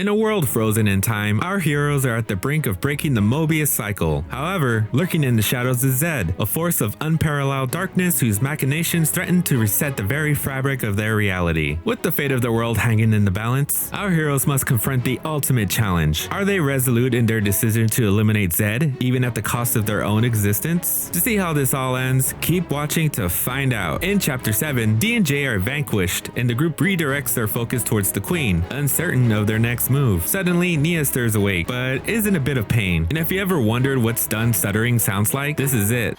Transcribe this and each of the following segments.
In a world frozen in time, our heroes are at the brink of breaking the Mobius cycle. However, lurking in the shadows is Zed, a force of unparalleled darkness whose machinations threaten to reset the very fabric of their reality. With the fate of the world hanging in the balance, our heroes must confront the ultimate challenge. Are they resolute in their decision to eliminate Zed, even at the cost of their own existence? To see how this all ends, keep watching to find out. In Chapter 7, D and J are vanquished, and the group redirects their focus towards the Queen, uncertain of their next move. Suddenly, Nia stirs awake, but is in a bit of pain. And if you ever wondered what stunned stuttering sounds like, this is it.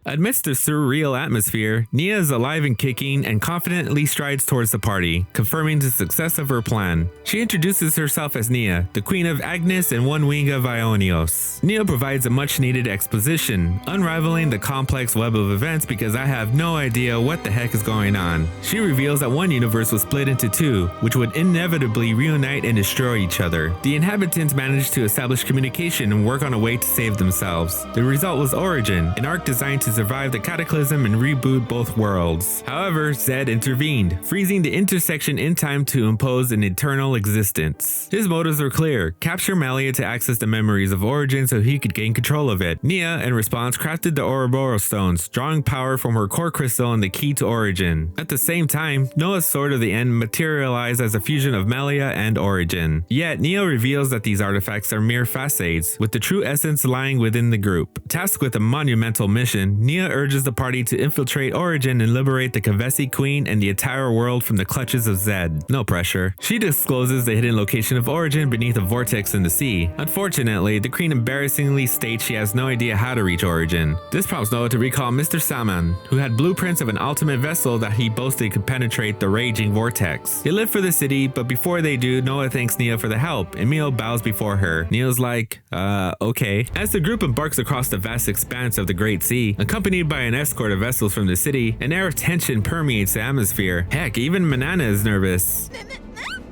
Amidst the surreal atmosphere, Nia is alive and kicking and confidently strides towards the party, confirming the success of her plan. She introduces herself as Nia, the Queen of Agnes and One Wing of Ionios. Nia provides a much-needed exposition, unraveling the complex web of events because I have no idea what the heck is going on. She reveals that one universe was split into two, which would inevitably reunite and destroy each other. The inhabitants managed to establish communication and work on a way to save themselves. The result was Origin, an arc designed to survive the cataclysm and reboot both worlds. However, Zed intervened, freezing the intersection in time to impose an eternal existence. His motives were clear: capture Melia to access the memories of Origin so he could gain control of it. Nia, in response, crafted the Ouroboros stones, drawing power from her core crystal and the key to Origin. At the same time, Noah's Sword of the End materialized as a fusion of Melia and Origin. Yet, Nia reveals that these artifacts are mere facades, with the true essence lying within the group. Tasked with a monumental mission, Nia urges the party to infiltrate Origin and liberate the Kavesi Queen and the entire world from the clutches of Zed. No pressure. She discloses the hidden location of Origin beneath a vortex in the sea. Unfortunately, the Queen embarrassingly states she has no idea how to reach Origin. This prompts Noah to recall Mr. Salmon, who had blueprints of an ultimate vessel that he boasted could penetrate the raging vortex. They live for the city, but before they do, Noah thanks Nia for the help, and Mio bows before her. Neo's like, okay. As the group embarks across the vast expanse of the Great Sea, accompanied by an escort of vessels from the city, an air of tension permeates the atmosphere. Heck, even Manana is nervous.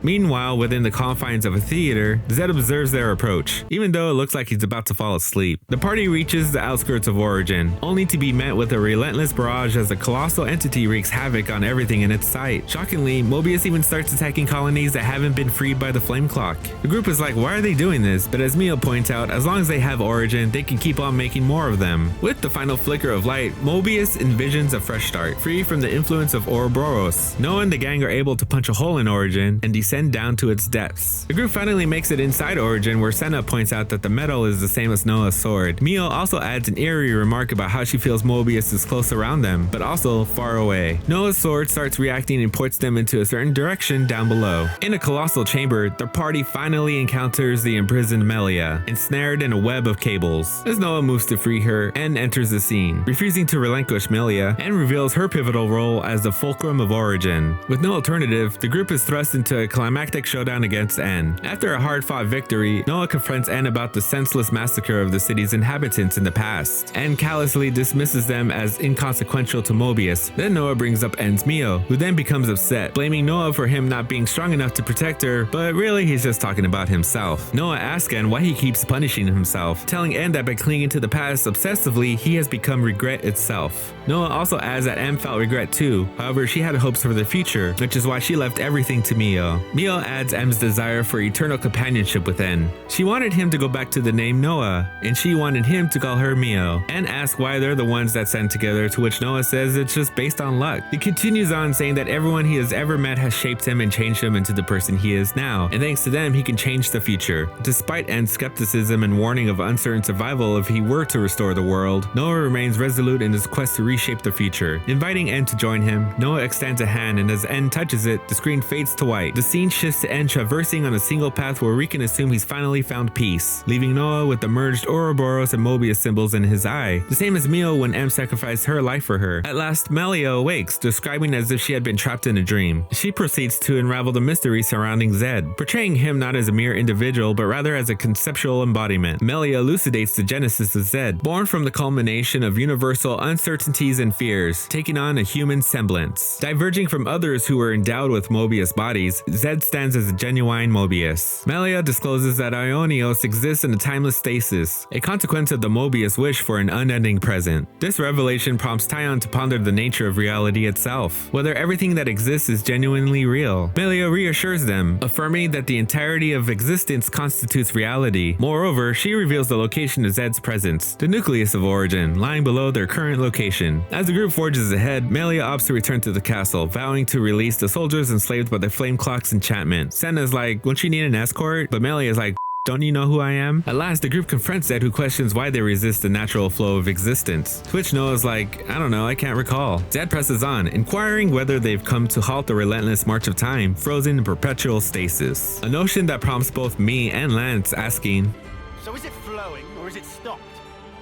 Meanwhile, within the confines of a theater, Zed observes their approach, even though it looks like he's about to fall asleep. The party reaches the outskirts of Origin, only to be met with a relentless barrage as a colossal entity wreaks havoc on everything in its sight. Shockingly, Mobius even starts attacking colonies that haven't been freed by the flame clock. The group is like, why are they doing this? But as Mio points out, as long as they have Origin, they can keep on making more of them. With the final flicker of light, Mobius envisions a fresh start, free from the influence of Ouroboros. Noah and the gang are able to punch a hole in Origin and descend down to its depths. The group finally makes it inside Origin, where Senna points out that the metal is the same as Noah's sword. Mio also adds an eerie remark about how she feels Mobius is close around them, but also far away. Noah's sword starts reacting and points them into a certain direction down below. In a colossal chamber, the party finally encounters the imprisoned Melia, ensnared in a web of cables. As Noah moves to free her, En enters the scene, refusing to relinquish Melia, and reveals her pivotal role as the fulcrum of Origin. With no alternative, the group is thrust into a climactic showdown against En. After a hard-fought victory, Noah confronts En about the senseless massacre of the city's inhabitants in the past. En callously dismisses them as inconsequential to Mobius. Then Noah brings up En's Mio, who then becomes upset, blaming Noah for him not being strong enough to protect her, but really he's just talking about himself. Noah asks En why he keeps punishing himself, telling En that by clinging to the past obsessively, he has become regret itself. Noah also adds that En felt regret too, however she had hopes for the future, which is why she left everything to Mio. Mio adds M's desire for eternal companionship with En. She wanted him to go back to the name Noah, and she wanted him to call her Mio. En asks why they're the ones that send together, to which Noah says it's just based on luck. He continues on saying that everyone he has ever met has shaped him and changed him into the person he is now, and thanks to them he can change the future. Despite En's skepticism and warning of uncertain survival if he were to restore the world, Noah remains resolute in his quest to reshape the future. Inviting En to join him, Noah extends a hand, and as En touches it, the screen fades to white. The scene shifts to En traversing on a single path where we can assume he's finally found peace, leaving Noah with the merged Ouroboros and Mobius symbols in his eye, the same as Mio when M sacrificed her life for her. At last, Melia awakes, describing as if she had been trapped in a dream. She proceeds to unravel the mystery surrounding Zed, portraying him not as a mere individual, but rather as a conceptual embodiment. Melia elucidates the genesis of Zed, born from the culmination of universal uncertainties and fears, taking on a human semblance. Diverging from others who were endowed with Mobius bodies, Zed Zed stands as a genuine Mobius. Melia discloses that Ionios exists in a timeless stasis, a consequence of the Mobius wish for an unending present. This revelation prompts Taion to ponder the nature of reality itself, whether everything that exists is genuinely real. Melia reassures them, affirming that the entirety of existence constitutes reality. Moreover, she reveals the location of Zed's presence, the nucleus of origin, lying below their current location. As the group forges ahead, Melia opts to return to the castle, vowing to release the soldiers enslaved by the Flame Clock's enchantment. Senna's like, won't you need an escort? But Melia's like, don't you know who I am? At last, the group confronts Zed, who questions why they resist the natural flow of existence. To which Noah's like, I don't know, I can't recall. Zed presses on, inquiring whether they've come to halt the relentless march of time, frozen in perpetual stasis. A notion that prompts both me and Lance asking, so is it flowing or is it stopped?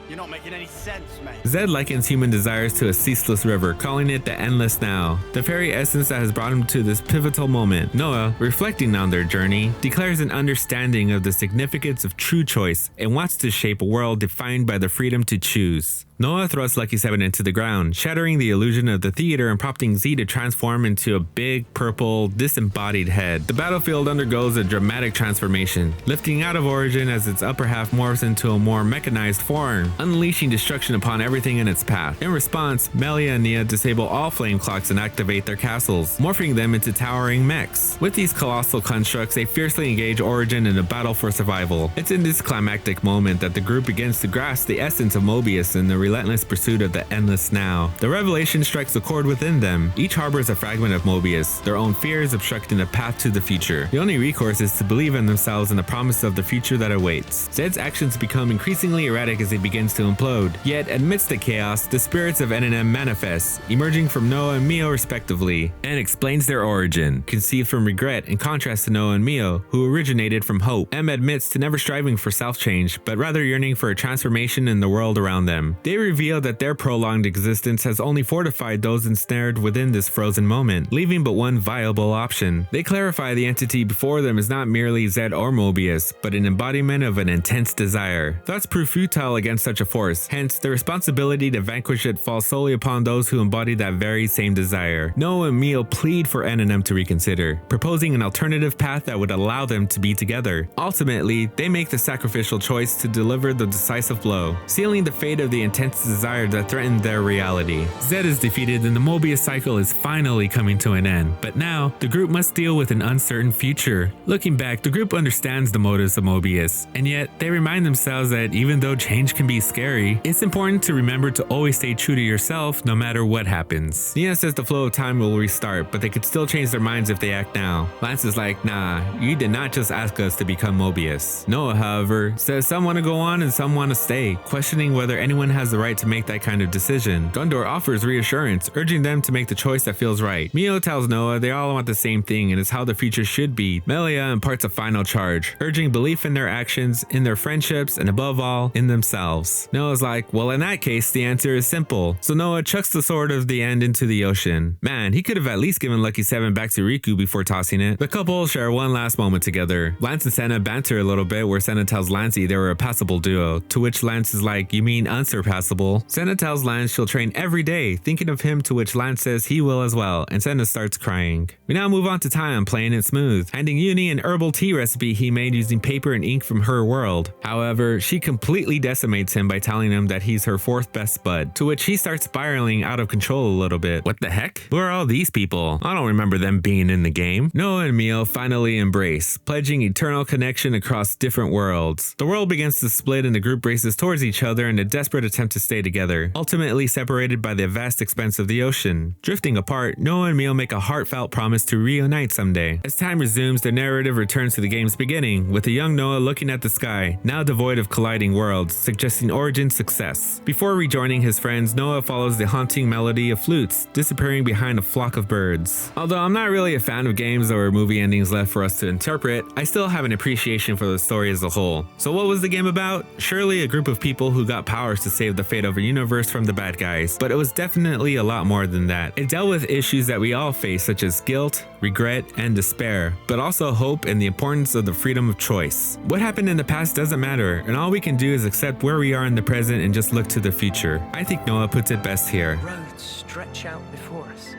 You're not making any sense, mate. Zed likens human desires to a ceaseless river, calling it the endless now, the very essence that has brought him to this pivotal moment. Noah, reflecting on their journey, declares an understanding of the significance of true choice and wants to shape a world defined by the freedom to choose. Noah thrusts Lucky 7 into the ground, shattering the illusion of the theater and prompting Z to transform into a big, purple, disembodied head. The battlefield undergoes a dramatic transformation, lifting out of origin as its upper half morphs into a more mechanized form, unleashing destruction upon everything in its path. In response, Melia and Nia disable all flame clocks and activate their castles, morphing them into towering mechs. With these colossal constructs, they fiercely engage Origin in a battle for survival. It's in this climactic moment that the group begins to grasp the essence of Mobius and the relentless pursuit of the endless now. The revelation strikes a chord within them. Each harbors a fragment of Mobius, their own fears obstructing the path to the future. The only recourse is to believe in themselves and the promise of the future that awaits. Zed's actions become increasingly erratic as he begins to implode. Yet, amidst the chaos, the spirits of NNM manifest, emerging from Noah and Mio respectively, and explains their origin. Conceived from regret in contrast to Noah and Mio, who originated from hope, M admits to never striving for self-change, but rather yearning for a transformation in the world around them. They reveal that their prolonged existence has only fortified those ensnared within this frozen moment, leaving but one viable option. They clarify the entity before them is not merely Zed or Mobius, but an embodiment of an intense desire. Thoughts prove futile against such a force, hence the responsibility to vanquish it falls solely upon those who embody that very same desire. Noah and Mio plead for NNM to reconsider, proposing an alternative path that would allow them to be together. Ultimately, they make the sacrificial choice to deliver the decisive blow, sealing the fate of the intense desire that threatened their reality. Zed is defeated and the Mobius cycle is finally coming to an end, but now the group must deal with an uncertain future. Looking back, the group understands the motives of Mobius, and yet they remind themselves that even though change can be scary, it's important to remember to always stay true to yourself no matter what happens. Nia says the flow of time will restart, but they could still change their minds if they act now. Lance is like, nah, you did not just ask us to become Mobius. Noah, however, says some want to go on and some want to stay, questioning whether anyone has the right to make that kind of decision. Gondor offers reassurance, urging them to make the choice that feels right. Mio tells Noah they all want the same thing and it's how the future should be. Melia imparts a final charge, urging belief in their actions, in their friendships, and above all, in themselves. Noah's like, well, in that case, the answer is simple. So Noah chucks the sword of the end into the ocean. Man, he could have at least given Lucky 7 back to Riku before tossing it. The couple share one last moment together. Lance and Senna banter a little bit where Senna tells Lancey they were a passable duo, to which Lance is like, you mean unsurpassable? Senna tells Lance she'll train every day, thinking of him, to which Lance says he will as well, and Senna starts crying. We now move on to Taion playing it smooth, handing Uni an herbal tea recipe he made using paper and ink from her world. However, she completely decimates him by telling him that he's her fourth best bud, to which he starts spiraling out of control a little bit. What the heck? Who are all these people? I don't remember them being in the game. Noah and Mio finally embrace, pledging eternal connection across different worlds. The world begins to split and the group races towards each other in a desperate attempt to stay together, ultimately separated by the vast expanse of the ocean. Drifting apart, Noah and Mio make a heartfelt promise to reunite someday. As time resumes, the narrative returns to the game's beginning, with a young Noah looking at the sky, now devoid of colliding worlds, suggesting Origin's success. Before rejoining his friends, Noah follows the haunting melody of flutes, disappearing behind a flock of birds. Although I'm not really a fan of games or movie endings left for us to interpret, I still have an appreciation for the story as a whole. So what was the game about? Surely a group of people who got powers to save the fate of a universe from the bad guys, but it was definitely a lot more than that. It dealt with issues that we all face, such as guilt, regret, and despair, but also hope and the importance of the freedom of choice. What happened in the past doesn't matter, and all we can do is accept where we are in the present and just look to the future. I think Noah puts it best here. Roads stretch out before us.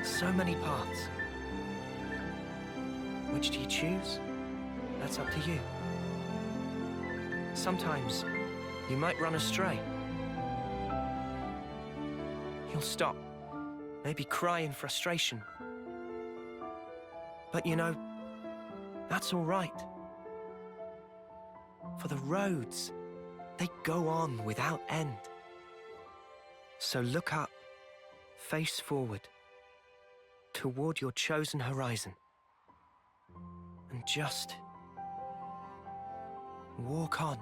So many paths. Which do you choose? That's up to you. Sometimes you might run astray. You'll stop, maybe cry in frustration. But you know, that's all right. For the roads, they go on without end. So look up, face forward, toward your chosen horizon. And just walk on.